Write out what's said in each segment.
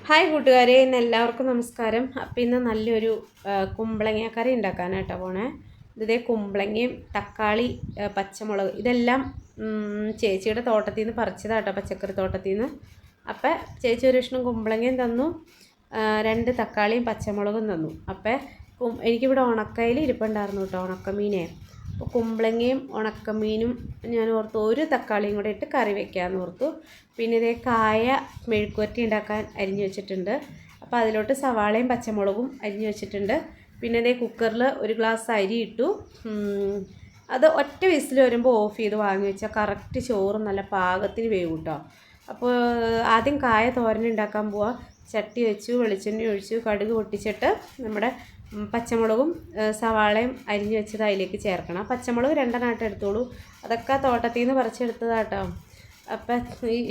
Hi കൂട്ടുകാരെ, ഇന്ന് എല്ലാവർക്കും നമസ്കാരം. അപ്പം ഇന്ന് നല്ലൊരു കുമ്പളങ്ങ കറി ഉണ്ടാക്കാനായിട്ടോ പോണേ. ഇതേ കുമ്പളങ്ങയും തക്കാളി, പച്ചമുളക് ഇതെല്ലാം ചേച്ചിയുടെ തോട്ടത്തിൽ നിന്ന് പറിച്ചതാട്ടോ, പച്ചക്കറി തോട്ടത്തിൽ നിന്ന്. അപ്പം ചേച്ചി ഒരു കഷ്ണം കുമ്പളങ്ങയും തന്നു, 2 തക്കാളിയും പച്ചമുളകും തന്നു. അപ്പം എനിക്കിവിടെ ഉണക്കയിൽ ഇരിപ്പുണ്ടായിരുന്നു കേട്ടോ, ഉണക്കമീനെ. അപ്പോൾ കുമ്പളങ്ങയും ഉണക്കമീനും ഞാൻ ഓർത്തു ഒരു തക്കാളിയും കൂടെ ഇട്ട് കറി വെക്കാമെന്ന് ഓർത്തു. പിന്നെ ഇതേ കായ മെഴുക്കുവരട്ടി ഉണ്ടാക്കാൻ അരിഞ്ഞു വെച്ചിട്ടുണ്ട്. അപ്പോൾ അതിലോട്ട് സവാളയും പച്ചമുളകും അരിഞ്ഞു വെച്ചിട്ടുണ്ട്. പിന്നെ ഇതേ കുക്കറിൽ ഒരു ഗ്ലാസ് അരി ഇട്ടു. അത് ഒറ്റ വിസിൽ വരുമ്പോൾ ഓഫ് ചെയ്ത് വാങ്ങി വെച്ചാൽ കറക്റ്റ് ചോറ് നല്ല പാകത്തിന് വേവും കേട്ടോ. അപ്പോൾ ആദ്യം കായ തോരൻ ഉണ്ടാക്കാൻ പോവാം. ചട്ടി വെച്ചു, വെളിച്ചെണ്ണ ഒഴിച്ചു, കടുക് പൊട്ടിച്ചിട്ട് നമ്മുടെ പച്ചമുളകും സവാളയും അരിഞ്ഞ് വെച്ചത് അതിലേക്ക് ചേർക്കണം. പച്ചമുളക് 2 എടുത്തോളൂ, അതൊക്കെ തോട്ടത്തിൽ നിന്ന് പറിച്ചെടുത്തതാട്ടോ. അപ്പം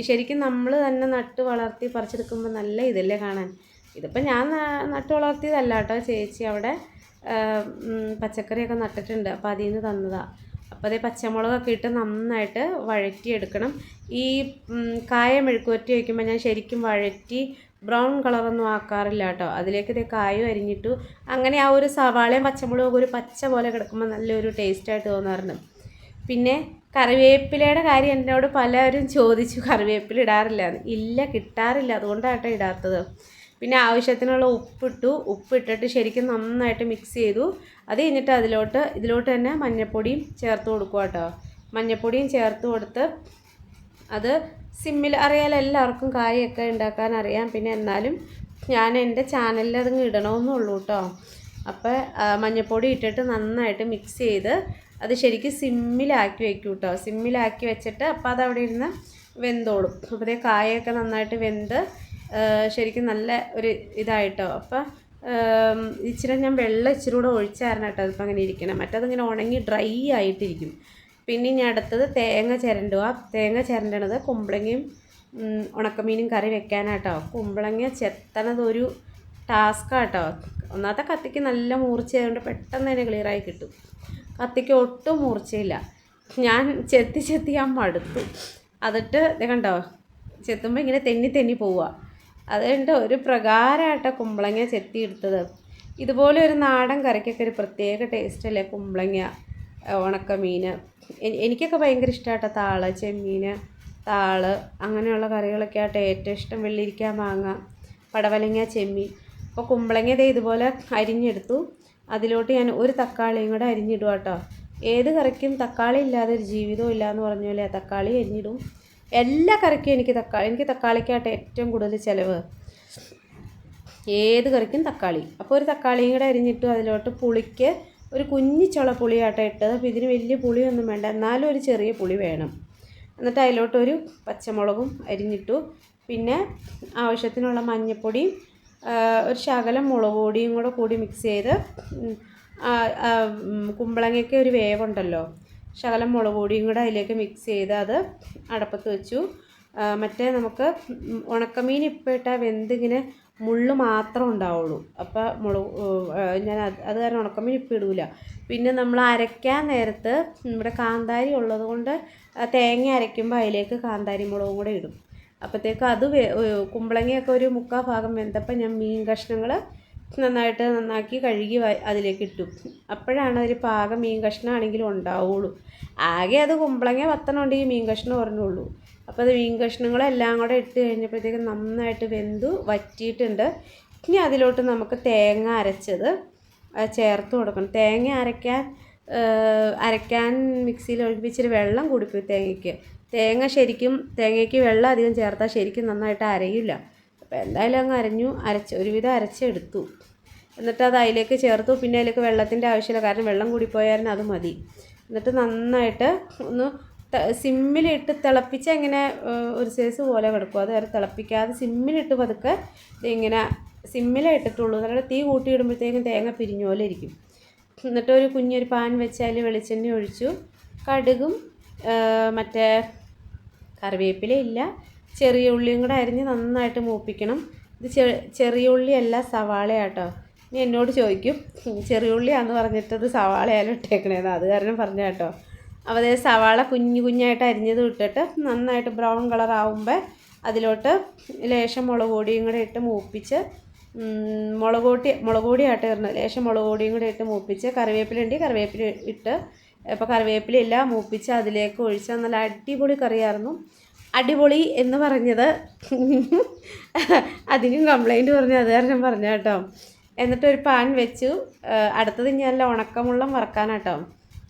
ശരിക്കും നമ്മൾ തന്നെ നട്ട് വളർത്തി പറിച്ചെടുക്കുമ്പോൾ നല്ല ഇതല്ലേ കാണാൻ. ഇതിപ്പോൾ ഞാൻ നട്ട് വളർത്തിയതല്ല കേട്ടോ, ചേച്ചി അവിടെ പച്ചക്കറിയൊക്കെ നട്ടിട്ടുണ്ട്, അപ്പോൾ അതിൽ നിന്ന് തന്നതാണ്. അപ്പോൾ അതേ പച്ചമുളകൊക്കെ ഇട്ട് നന്നായിട്ട് വഴറ്റിയെടുക്കണം. ഈ കായ മെഴുക്കുവരട്ടി വയ്ക്കുമ്പോൾ ഞാൻ ശരിക്കും വഴറ്റി ബ്രൗൺ കളറൊന്നും ആക്കാറില്ല കേട്ടോ. അതിലേക്ക് ഇതേ കായും അരിഞ്ഞിട്ടു. അങ്ങനെ ആ ഒരു സവാളയും പച്ചമുളകും ഒരു പച്ച പോലെ കിടക്കുമ്പോൾ നല്ലൊരു ടേസ്റ്റായിട്ട് തോന്നാറുണ്ട്. പിന്നെ കറിവേപ്പിലയുടെ കാര്യം എന്നോട് പലരും ചോദിച്ചു, കറിവേപ്പില ഇടാറില്ല. ഇല്ല, കിട്ടാറില്ല, അതുകൊണ്ടാട്ടോ ഇടാത്തത്. പിന്നെ ആവശ്യത്തിനുള്ള ഉപ്പിട്ടിട്ട് ശരിക്കും നന്നായിട്ട് മിക്സ് ചെയ്തു. അത് കഴിഞ്ഞിട്ട് ഇതിലോട്ട് തന്നെ മഞ്ഞൾപ്പൊടിയും ചേർത്ത് കൊടുക്കുക കേട്ടോ. മഞ്ഞൾപ്പൊടിയും ചേർത്ത് കൊടുത്ത് അത് സിമ്മിൽ, അറിയാലോ എല്ലാവർക്കും കായൊക്കെ ഉണ്ടാക്കാൻ അറിയാം. പിന്നെ എന്നാലും ഞാൻ എൻ്റെ ചാനലിൽ അതങ്ങ് ഇടണമെന്നുള്ളൂ കേട്ടോ. അപ്പോൾ മഞ്ഞൾപ്പൊടി ഇട്ടിട്ട് നന്നായിട്ട് മിക്സ് ചെയ്ത് അത് ശരിക്കും സിമ്മിലാക്കി വയ്ക്കും കേട്ടോ. സിമ്മിലാക്കി വെച്ചിട്ട് അപ്പോൾ അതവിടെ ഇരുന്ന് വെന്തോളും. അപ്പോൾ അതേ കായൊക്കെ നന്നായിട്ട് വെന്ത് ശരിക്കും നല്ല ഒരു ഇതായിട്ടോ. അപ്പോൾ ഇച്ചിരി ഞാൻ വെള്ളം ഇച്ചിരി കൂടെ ഒഴിച്ചായിരുന്നു കേട്ടോ അതിപ്പോൾ അങ്ങനെ ഇരിക്കണം. മറ്റതിങ്ങനെ ഉണങ്ങി ഡ്രൈ ആയിട്ടിരിക്കും. പിന്നെ ഇനി അടുത്തത് തേങ്ങ ചിരണ്ടുക. തേങ്ങ ചിരണ്ടണത് കുമ്പളങ്ങയും ഉണക്കമീനും കറി വെക്കാനാട്ടോ. കുമ്പളങ്ങ ചെത്തണതൊരു ടാസ്ക്കാട്ടോ. ഒന്നാമത്തെ കത്തിക്ക് നല്ല മൂർച്ചയായതുകൊണ്ട് പെട്ടെന്ന് തന്നെ ക്ലിയറായി കിട്ടും. കത്തിക്ക് ഒട്ടും മൂർച്ചയില്ല. ഞാൻ ചെത്തി ഞാൻ മടുത്തു. അതിട്ട് കണ്ടോ, ചെത്തുമ്പോൾ ഇങ്ങനെ തെന്നി പോവുക. അതുകൊണ്ട് ഒരു പ്രകാരമായിട്ടോ കുമ്പളങ്ങ ചെത്തി എടുത്തത്. ഇതുപോലെ ഒരു നാടൻ കറിക്കൊക്കെ ഒരു പ്രത്യേക ടേസ്റ്റല്ലേ കുമ്പളങ്ങ ഉണക്കമീൻ. എനിക്കൊക്കെ ഭയങ്കര ഇഷ്ടമായിട്ടോ. താള്, ചെമ്മീൻ, താള് അങ്ങനെയുള്ള കറികളൊക്കെ ആയിട്ട് ഏറ്റവും ഇഷ്ടം. വെള്ളിരിക്ക, മാങ്ങ, പടവലങ്ങ, ചെമ്മീൻ. അപ്പോൾ കുമ്പളങ്ങ ഇതുപോലെ അരിഞ്ഞെടുത്തു. അതിലോട്ട് ഞാൻ ഒരു തക്കാളിയും കൂടെ അരിഞ്ഞിടുക കേട്ടോ. ഏത് കറിക്കും തക്കാളി ഇല്ലാതെ ഒരു ജീവിതവും ഇല്ല എന്ന് പറഞ്ഞ പോലെ തക്കാളി അരിഞ്ഞിടും. എല്ലാ കറിക്കും എനിക്ക് തക്കാളിക്കായിട്ട് ഏറ്റവും കൂടുതൽ ചിലവ്. ഏത് കറിക്കും തക്കാളി. അപ്പോൾ ഒരു തക്കാളിയും കൂടെ അരിഞ്ഞിട്ടു. അതിലോട്ട് പുളിക്ക് ഒരു കുഞ്ഞി ചുള പുളിയാട്ടോ ഇട്ടത്. അപ്പോൾ ഇതിന് വലിയ പുളിയൊന്നും വേണ്ട, എന്നാലും ഒരു ചെറിയ പുളി വേണം. എന്നിട്ട് അതിലോട്ടൊരു പച്ചമുളകും അരിഞ്ഞിട്ടു. പിന്നെ ആവശ്യത്തിനുള്ള മഞ്ഞൾപ്പൊടിയും ഒരു ശകലം മുളക് പൊടിയും കൂടി മിക്സ് ചെയ്ത്, കുമ്പളങ്ങയ്ക്ക് ഒരു വേവുണ്ടല്ലോ, ശകലം മുളക് പൊടിയും കൂടെ അതിലേക്ക് മിക്സ് ചെയ്ത് അത് അടപ്പത്ത് വെച്ചു. മറ്റേ നമുക്ക് ഉണക്കമീൻ ഇപ്പോൾ ഇട്ടാൽ വെന്തിങ്ങനെ മുള്ള് മാത്രം ഉണ്ടാവുള്ളൂ. അപ്പോൾ ഞാൻ അത് കാരണം ഉണക്കമീൻ ഇപ്പം ഇടില്ല. പിന്നെ നമ്മൾ അരയ്ക്കാൻ നേരത്ത് ഇവിടെ കാന്താരി ഉള്ളത് കൊണ്ട് തേങ്ങ അരയ്ക്കുമ്പോൾ അതിലേക്ക് കാന്താരി മുളകും കൂടെ ഇടും. അപ്പോഴത്തേക്ക് അത് കുമ്പളങ്ങയൊക്കെ ഒരു 3/4 ഭാഗം വെന്തപ്പോൾ ഞാൻ മീൻ കഷ്ണങ്ങൾ നന്നാക്കി കഴുകി അതിലേക്ക് ഇട്ടു. അപ്പോഴാണ് ഒരു പാകം മീൻ കഷ്ണമാണെങ്കിലും ഉണ്ടാവുള്ളൂ. ആകെ അത് കുമ്പളങ്ങ 10 ഉണ്ടെങ്കിൽ മീൻ കഷ്ണം പറഞ്ഞുള്ളൂ. അപ്പോൾ അത് മീൻ കഷ്ണങ്ങളെല്ലാം കൂടെ ഇട്ട് കഴിഞ്ഞപ്പോഴത്തേക്ക് നന്നായിട്ട് വെന്തു വറ്റിയിട്ടുണ്ട്. ഇനി അതിലോട്ട് നമുക്ക് തേങ്ങ അരച്ചത് ചേർത്ത് കൊടുക്കണം. തേങ്ങ അരയ്ക്കാൻ മിക്സിയിൽ ഒഴിപ്പിച്ചിട്ട് വെള്ളം കൂടിപ്പോയി തേങ്ങയ്ക്ക് വെള്ളം അധികം ചേർത്താൽ ശരിക്കും നന്നായിട്ട് അരയില്ല. അപ്പോൾ എന്തായാലും അങ്ങ് ഒരുവിധം അരച്ചെടുത്തു. എന്നിട്ട് അത് അതിലേക്ക് ചേർത്തു. പിന്നെ അതിലേക്ക് വെള്ളത്തിൻ്റെ ആവശ്യമില്ല, കാരണം വെള്ളം കൂടിപ്പോയാലും അത് മതി. എന്നിട്ട് നന്നായിട്ട് ഒന്ന് സിമ്മിലിട്ട് തിളപ്പിച്ച് ഇങ്ങനെ ഒരു സൈസ് പോലെ കിടക്കും. അത് വരെ തിളപ്പിക്കാതെ സിമ്മിലിട്ട് പതുക്കെ ഇങ്ങനെ സിമ്മിലേ ഇട്ടിട്ടുള്ളൂ. നല്ല തീ കൂട്ടിയിടുമ്പോഴത്തേക്കും തേങ്ങ പിരിഞ്ഞ പോലെ ഇരിക്കും. എന്നിട്ട് ഒരു കുഞ്ഞൊരു പാൻ വെച്ച് അതിൽ വെളിച്ചെണ്ണ ഒഴിച്ചു. കടുകും മറ്റേ കറിവേപ്പിലയില്ല, ചെറിയ ഉള്ളിയും കൂടെ അരിഞ്ഞ് നന്നായിട്ട് മൂപ്പിക്കണം. ഇത് ചെറിയ ഉള്ളിയല്ല, സവാളയാട്ടോ. ഇനി എന്നോട് ചോദിക്കും ചെറിയ ഉള്ളിയാണെന്ന് പറഞ്ഞിട്ടത് സവാളയാലും ഇട്ടേക്കണേന്ന്. അത് കാരണം പറഞ്ഞ കേട്ടോ. അപ്പോൾ അതേ സവാള കുഞ്ഞായിട്ട് അരിഞ്ഞത് ഇട്ടിട്ട് നന്നായിട്ട് ബ്രൗൺ കളർ ആവുമ്പോൾ അതിലോട്ട് ലേശം മുളക് പൊടിയും കൂടെ ഇട്ട് മൂപ്പിച്ച്, മുളക് പൊടി ആയിട്ട് ഇടുന്നത്, ലേശം മുളക് പൊടിയും കൂടെ ഇട്ട് മൂപ്പിച്ച്, കറിവേപ്പില ഉണ്ടെങ്കിൽ കറിവേപ്പില ഇട്ട്, ഇപ്പോൾ കറിവേപ്പില ഇല്ല, മൂപ്പിച്ച് അതിലേക്ക് ഒഴിച്ചാൽ നല്ല അടിപൊളി കറിയായിരുന്നു. അടിപൊളി എന്ന് പറഞ്ഞത് അതിനും കംപ്ലൈൻറ്റ് പറഞ്ഞു, അത് കാരണം പറഞ്ഞ കേട്ടോ. എന്നിട്ടൊരു പാൻ വെച്ചു. അടുത്തത് ഞാൻ ഉണക്കമുള്ളം വറക്കാനാട്ടോ.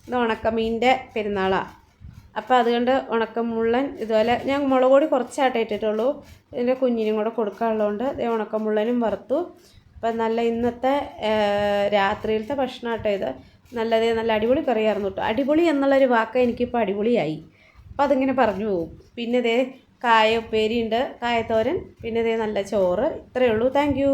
ഇത് ഉണക്കമീൻ്റെ പെരുന്നാളാണ്. അപ്പോൾ അതുകൊണ്ട് ഉണക്കമുള്ളൻ ഇതുപോലെ ഞാൻ മുളക് പൊടി കുറച്ചായിട്ടേ ഇട്ടിട്ടുള്ളൂ, ഇതിൻ്റെ കുഞ്ഞിനും കൂടെ കൊടുക്കാനുള്ളതുകൊണ്ട് ഉണക്കമുള്ളനും വറുത്തു. അപ്പം നല്ല ഇന്നത്തെ രാത്രിയിലത്തെ ഭക്ഷണമാട്ടോ ഇത്. നല്ല അടിപൊളി കറിയായിരുന്നു കേട്ടോ. അടിപൊളി എന്നുള്ളൊരു വാക്ക് എനിക്കിപ്പോൾ അടിപൊളിയായി. അപ്പം അതിങ്ങനെ പറഞ്ഞു പോകും. പിന്നെ കായ ഉപ്പേരി ഉണ്ട്, കായത്തോരൻ, പിന്നെ നല്ല ചോറ്. ഇത്രയേ ഉള്ളൂ. Thank you.